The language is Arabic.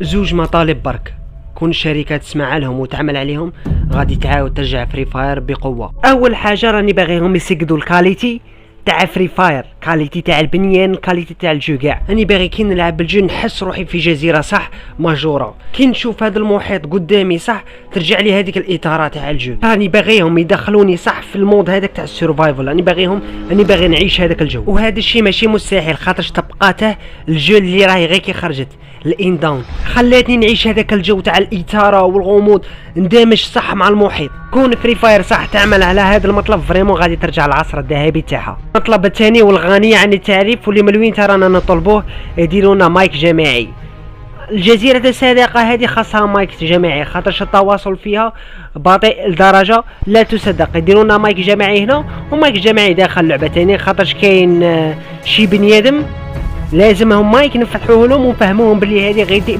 زوج مطالب برك. كون الشركة تسمع لهم وتعمل عليهم غادي تعاود ترجع فري فاير بقوة. اول حاجة راني باغيهم يسقدوا الكاليتي تاع فري فاير، كاليتي تاع البنيان، كاليتي تاع الجو كاع. راني باغي كي نلعب بالجو نحس روحي في جزيرة صح ماجورة، كي نشوف هذا المحيط قدامي صح ترجع لي هذيك الاثارة تاع الجو. راني باغيهم يدخلوني صح في المود هذاك تاع السرفايفل، راني باغي نعيش هذاك الجو. وهذا الشيء ماشي مستحيل خاطرش تبقاته الجو اللي راهي غير كي خرجت الان داون، خلاتني نعيش هذاك الجو تاع الاثاره والغموض، ندمج صح مع المحيط. كون فري فاير صح تعمل على هذا المطلب فريمون غادي ترجع العصر الذهبي تاعها. المطلب الثاني والغني عن التعريف واللي من وين ترانا نطلبوه، يديروا لنا مايك جماعي. الجزيرة الصديقة هذه خاصها مايك جماعي خاطرش التواصل فيها بطيء لدرجة لا تصدق. يديروا لنا مايك جماعي هنا ومايك جماعي داخل اللعبة ثاني، خاطرش كاين شي بني ادم لازمهم مايك نفتحوه لهم ونفهموهم بلي هذه غير